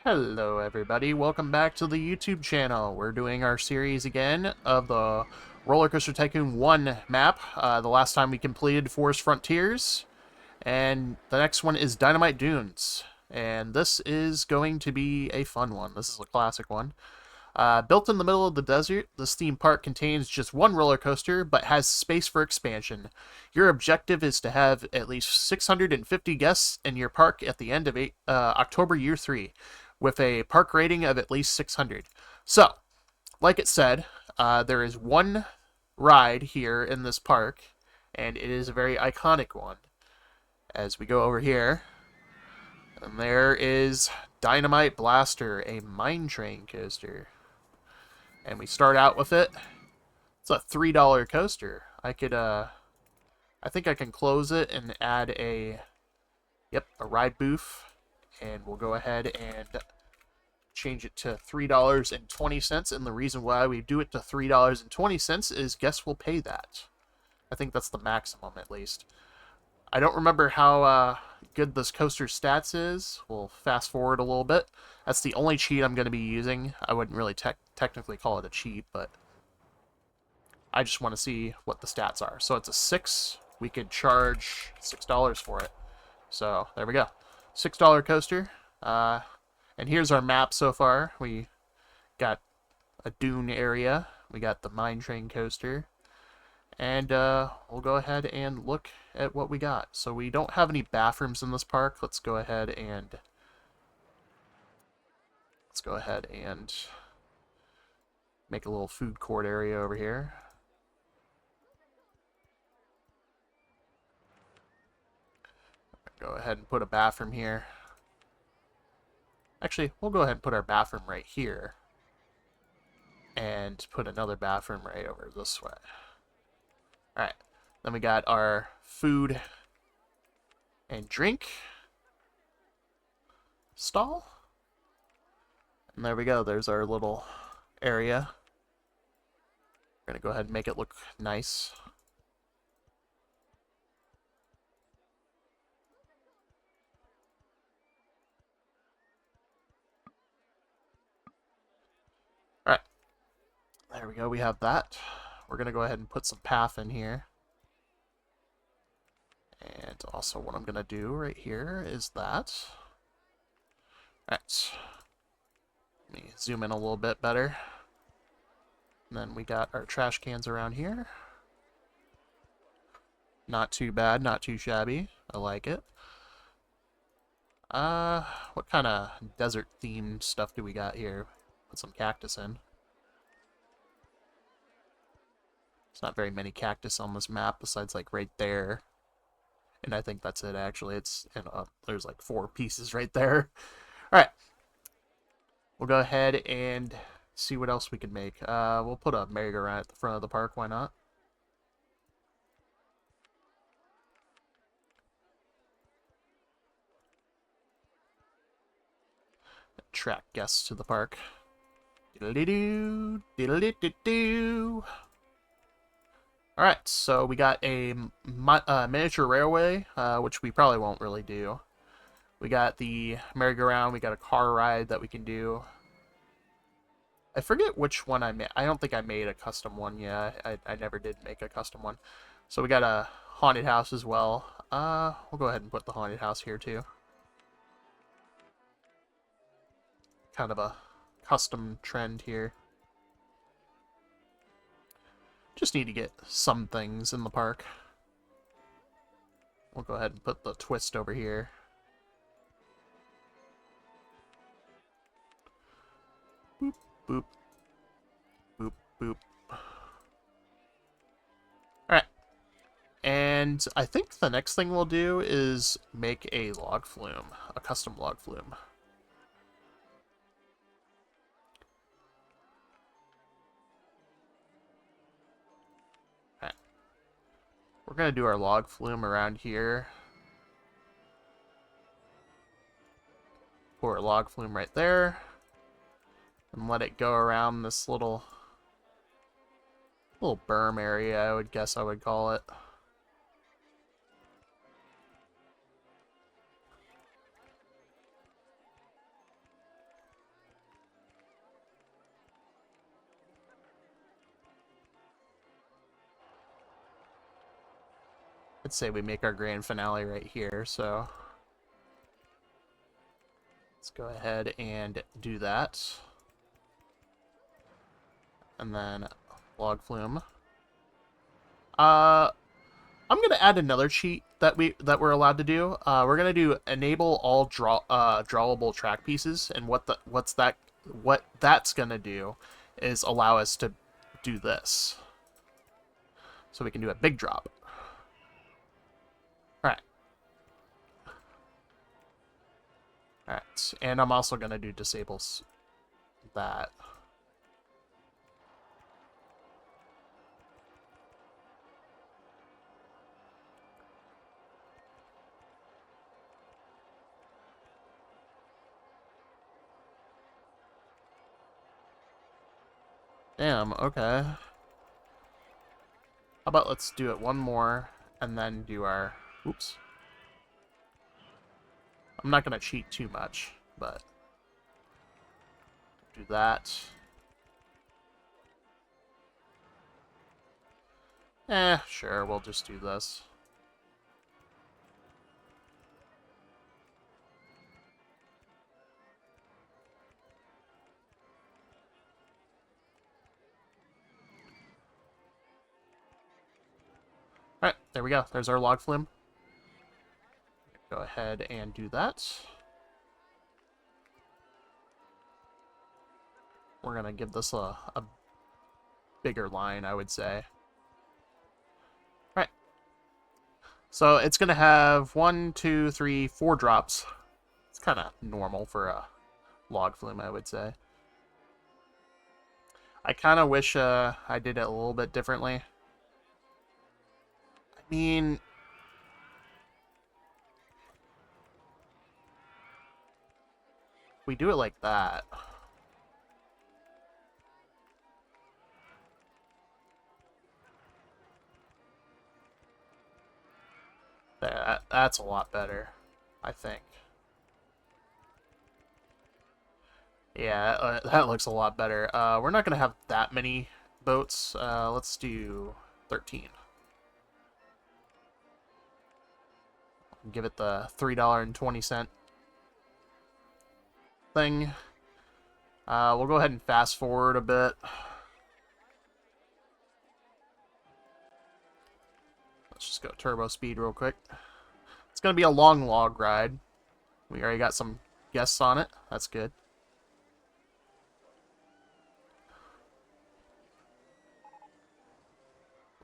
Hello everybody, welcome back to the YouTube channel. We're doing our series again of the Roller Coaster Tycoon 1 map. The last time we completed Forest Frontiers, and the next one is Dynamite Dunes. And this is going to be a fun one. This is a classic one. Built in the middle of the desert, this theme park contains just one roller coaster, but has space for expansion. Your objective is to have at least 650 guests in your park at the end of October Year 3, with a park rating of at least 600. So, like it said, there is one ride here in this park, and it is a very iconic one. As we go over here, and there is Dynamite Blaster, a mine train coaster. And we start out with it. It's a $3 coaster. I think I can close it and add a ride booth. And we'll go ahead and change it to $3.20. And the reason why we do it to $3.20 is guests will pay that. I think that's the maximum, at least. I don't remember how good this coaster's stats is. We'll fast forward a little bit. That's the only cheat I'm going to be using. I wouldn't really technically call it a cheat, but I just want to see what the stats are. So it's a 6. We could charge $6 for it. So there we go. $6 coaster. And here's our map so far. We got a dune area. We got the mine train coaster. And we'll go ahead and look at what we got. So we don't have any bathrooms in this park. Let's go ahead and make a little food court area over here. Go ahead and put a bathroom here. Actually, we'll go ahead and put our bathroom right here. And put another bathroom right over this way. Alright, then we got our food and drink stall. And there we go, there's our little area. We're going to go ahead and make it look nice. Alright, there we go, we have that. We're going to go ahead and put some path in here. And also what I'm going to do right here is that. Alright. Let me zoom in a little bit better. And then we got our trash cans around here. Not too bad, not too shabby. I like it. What kind of desert themed stuff do we got here? Put some cactus in. There's not very many cactus on this map besides like right there. And I think that's it actually. It's there's like 4 pieces right there. Alright. We'll go ahead and see what else we can make. We'll put a merry-go-round at the front of the park, why not? Attract guests to the park. Diddle-dee-doo, diddle-dee-doo-doo. Alright, so we got a miniature railway, which we probably won't really do. We got the merry-go-round, we got a car ride that we can do. I forget which one I made. I don't think I made a custom one. Yeah, I never did make a custom one. So we got a haunted house as well. We'll go ahead and put the haunted house here too. Kind of a custom trend here. Just need to get some things in the park. We'll go ahead and put the twist over here. Boop, boop. Boop, boop. Alright. And I think the next thing we'll do is make a log flume. A custom log flume. We're going to do our log flume around here. Pour a log flume right there. And let it go around this little berm area, I would guess I would call it. I'd say we make our grand finale right here, so let's go ahead and do that. And then log flume. I'm gonna add another cheat that we're allowed to do. We're gonna do enable all drawable track pieces, and what that's gonna do is allow us to do this, so we can do a big drop. All right, and I'm also gonna do disables that. Damn, okay. How about let's do it one more, and then do our... Oops. I'm not going to cheat too much, but... do that. Sure, we'll just do this. Alright, there we go. There's our log flume. Go ahead and do that. We're going to give this a bigger line, I would say. Alright. So it's going to have 1, 2, 3, 4 drops. It's kind of normal for a log flume, I would say. I kind of wish I did it a little bit differently. I mean... we do it like that. That's a lot better, I think. Yeah, that looks a lot better. We're not going to have that many boats. Let's do 13. Give it the $3.20 thing. We'll go ahead and fast forward a bit. Let's just go turbo speed real quick. It's going to be a long log ride. We already got some guests on it. That's good.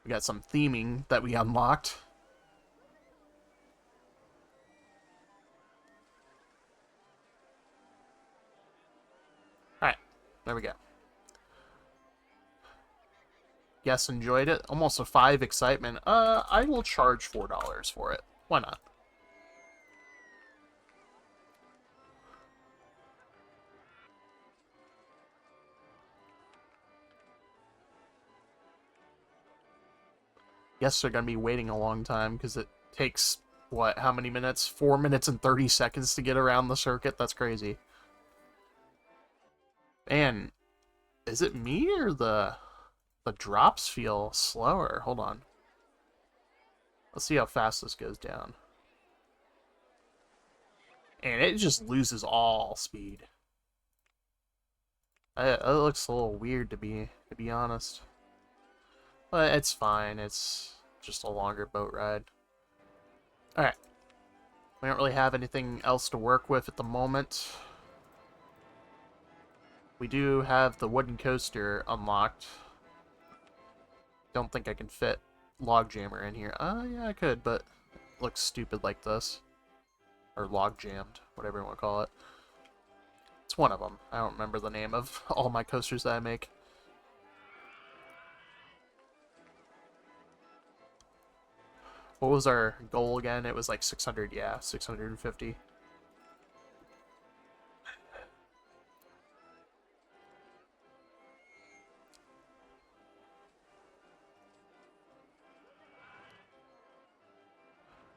We got some theming that we unlocked. Alright, there we go. Guests enjoyed it. Almost a 5 excitement. I will charge $4 for it. Why not? Guests are going to be waiting a long time because it takes, what, how many minutes? 4 minutes and 30 seconds to get around the circuit? That's crazy. Man, is it me or the drops feel slower? Hold on. Let's see how fast this goes down. And it just loses all speed. It looks a little weird to be honest. But it's fine. It's just a longer boat ride. Alright. We don't really have anything else to work with at the moment. We do have the wooden coaster unlocked. Don't think I can fit Logjammer in here. Yeah, I could, but it looks stupid like this. Or log jammed, whatever you want to call it. It's one of them. I don't remember the name of all my coasters that I make. What was our goal again? It was like 600, yeah, 650.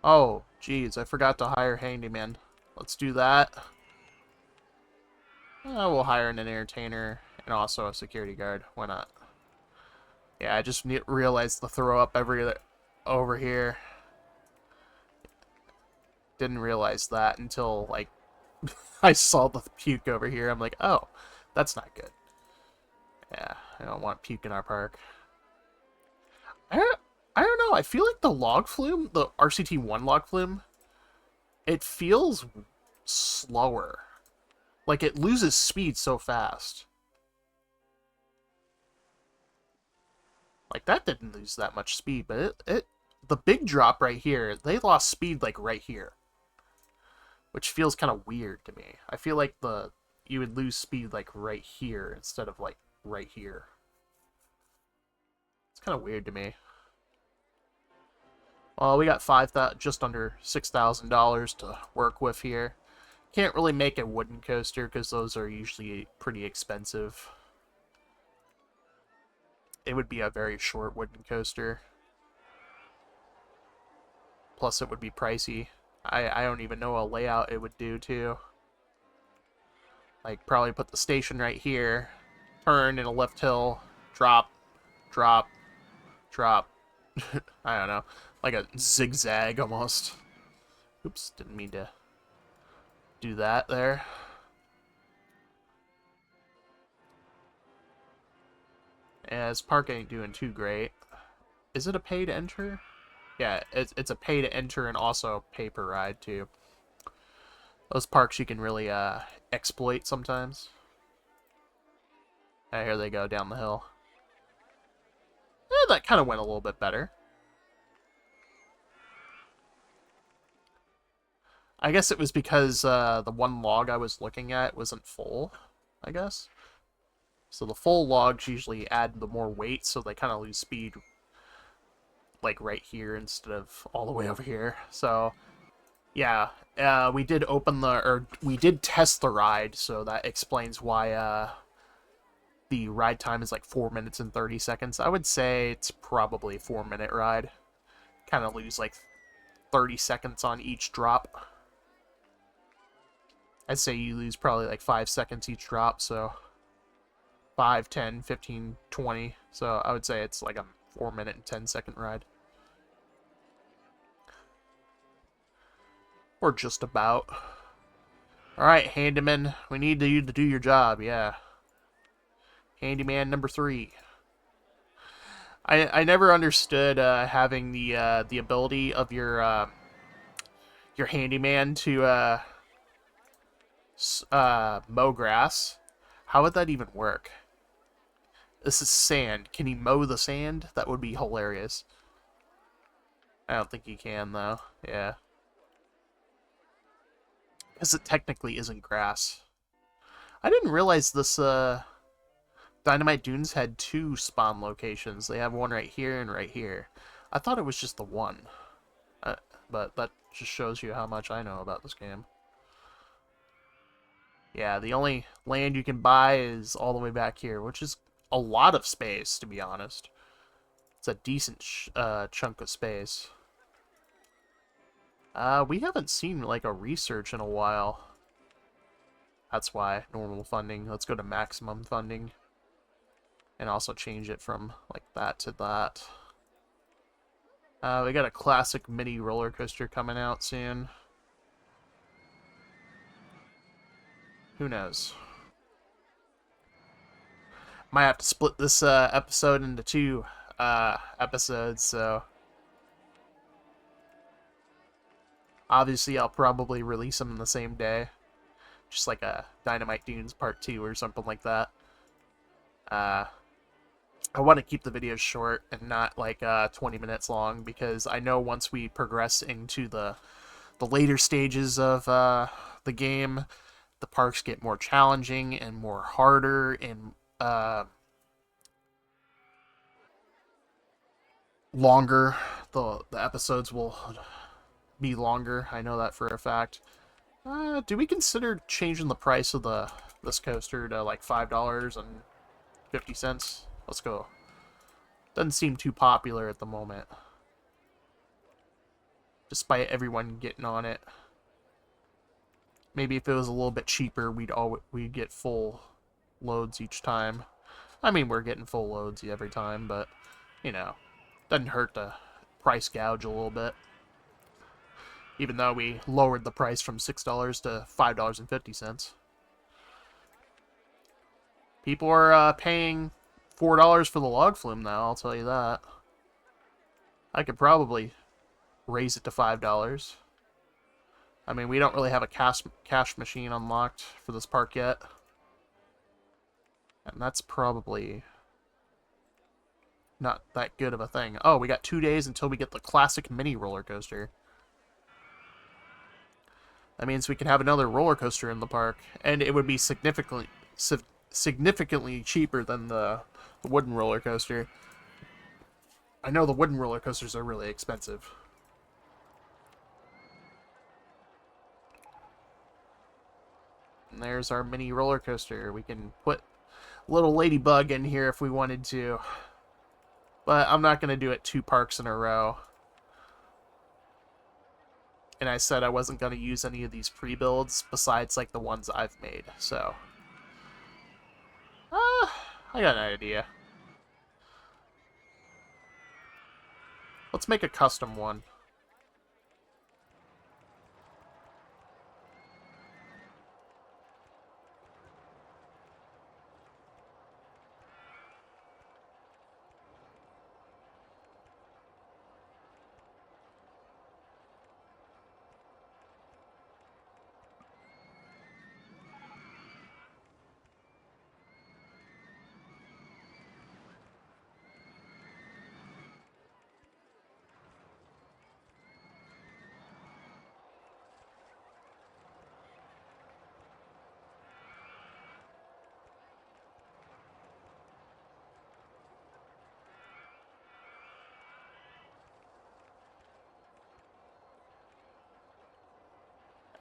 Oh, geez, I forgot to hire handyman. Let's do that. We'll hire an entertainer and also a security guard. Why not? Yeah, I just realized the throw up over here. Didn't realize that until, like, I saw the puke over here. I'm like, oh, that's not good. Yeah, I don't want puke in our park. I don't know. I feel like the log flume, the RCT1 log flume, it feels slower. Like, it loses speed so fast. Like, that didn't lose that much speed, but the big drop right here, they lost speed, like, right here. Which feels kind of weird to me. I feel like you would lose speed, like, right here instead of, like, right here. It's kind of weird to me. Well, we got just under $6,000 to work with here. Can't really make a wooden coaster because those are usually pretty expensive. It would be a very short wooden coaster. Plus, it would be pricey. I don't even know what layout it would do, too. Like, probably put the station right here, turn in a left hill, drop, drop, drop. I don't know. Like a zigzag, almost. Oops, didn't mean to do that there. As park ain't doing too great. Is it a pay to enter? Yeah, it's a pay to enter and also pay per ride too. Those parks you can really exploit sometimes. Here they go down the hill. That kind of went a little bit better. I guess it was because the one log I was looking at wasn't full, I guess. So the full logs usually add the more weight, so they kind of lose speed, like, right here instead of all the way over here. So, yeah, we did we did test the ride, so that explains why the ride time is like 4 minutes and 30 seconds. I would say it's probably a 4-minute ride. Kind of lose like 30 seconds on each drop. I'd say you lose probably like 5 seconds each drop, so 5, 10, 15, 20. So I would say it's like a 4-minute and 10-second ride. Or just about. Alright, handyman, we need you to do your job, yeah. Handyman number 3. I never understood having the ability of your handyman to mow grass. How would that even work? This is sand. Can he mow the sand? That would be hilarious. I don't think he can, though. Yeah. Because it technically isn't grass. I didn't realize this Dynamite Dunes had 2 spawn locations. They have one right here and right here. I thought it was just the one. But that just shows you how much I know about this game. Yeah, the only land you can buy is all the way back here, which is a lot of space, to be honest. It's a decent chunk of space. We haven't seen, like, a research in a while. That's why. Normal funding. Let's go to maximum funding. And also change it from, like, that to that. We got a classic mini roller coaster coming out soon. Who knows? Might have to split this episode into 2 episodes, so... Obviously, I'll probably release them in the same day. Just like a Dynamite Dunes Part 2 or something like that. I want to keep the videos short and not like 20 minutes long, because I know once we progress into the later stages of the game, the parks get more challenging and more harder, and longer. The episodes will be longer. I know that for a fact. Do we consider changing the price of this coaster to like $5.50? Let's go. Doesn't seem too popular at the moment, despite everyone getting on it. Maybe if it was a little bit cheaper, we'd get full loads each time. I mean, we're getting full loads every time, but you know, doesn't hurt to price gouge a little bit. even though we lowered the price from $6 to $5.50. People are paying $4 for the log flume now, I'll tell you that. I could probably raise it to $5. I mean, we don't really have a cash machine unlocked for this park yet. And that's probably not that good of a thing. Oh, we got 2 days until we get the classic mini roller coaster. That means we can have another roller coaster in the park, and it would be significantly cheaper than the wooden roller coaster. I know the wooden roller coasters are really expensive. And there's our mini roller coaster. We can put little ladybug in here if we wanted to. But I'm not going to do it 2 parks in a row. And I said I wasn't going to use any of these pre-builds besides like the ones I've made. So, I got an idea. Let's make a custom one.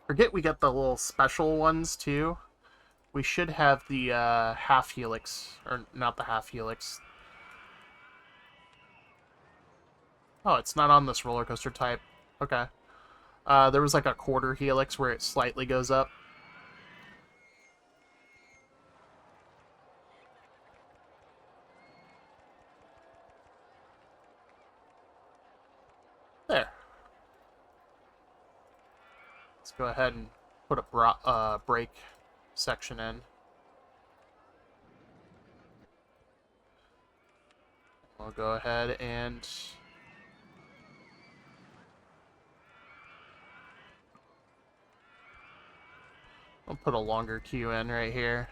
Forget we got the little special ones too. We should have the half helix, or not the half helix. Oh, it's not on this roller coaster type. Okay. There was like a quarter helix where it slightly goes up. There. Let's go ahead and put a brake section in. We'll go ahead and I'll put a longer queue in right here.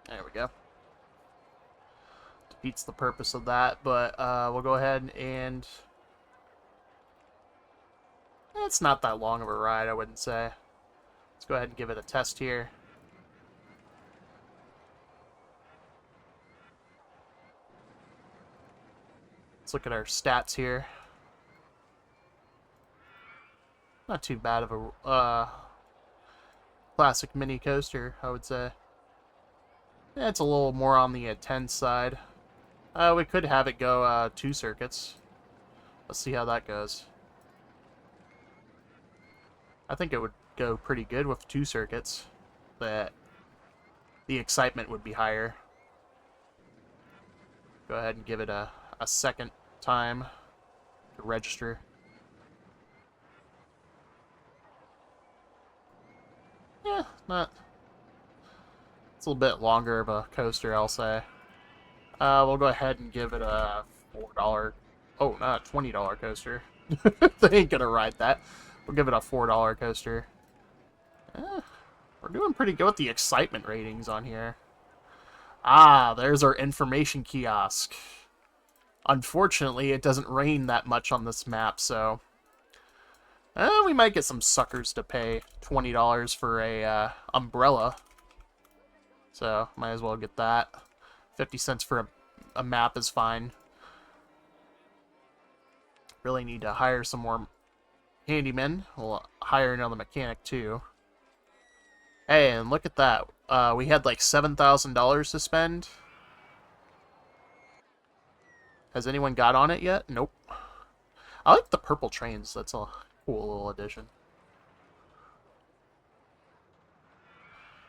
There we go. Defeats the purpose of that, but we'll go ahead and it's not that long of a ride, I wouldn't say. Let's go ahead and give it a test here. Let's look at our stats here. Not too bad of a classic mini coaster, I would say. Yeah, it's a little more on the intense side. We could have it go 2 circuits. Let's see how that goes. I think it would go pretty good with 2 circuits. That the excitement would be higher. Go ahead and give it a second time to register. Yeah, not... It's a little bit longer of a coaster, I'll say. We'll go ahead and give it a $4... Oh, not a $20 coaster. They ain't gonna ride that. We'll give it a $4 coaster. We're doing pretty good with the excitement ratings on here. Ah, there's our information kiosk. Unfortunately, it doesn't rain that much on this map, so... we might get some suckers to pay $20 for a umbrella. So, might as well get that. 50 cents for a map is fine. Really need to hire some more handymen. We'll hire another mechanic, too. Hey, and look at that. We had like $7,000 to spend. Has anyone got on it yet? Nope. I like the purple trains. That's a cool little addition.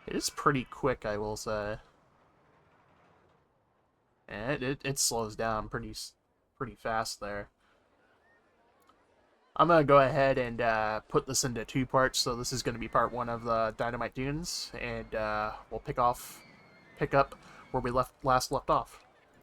It is pretty quick, I will say. And it slows down pretty fast there. I'm going to go ahead and put this into 2 parts, so this is going to be part 1 of the Dynamite Dunes, and we'll pick up where we last left off.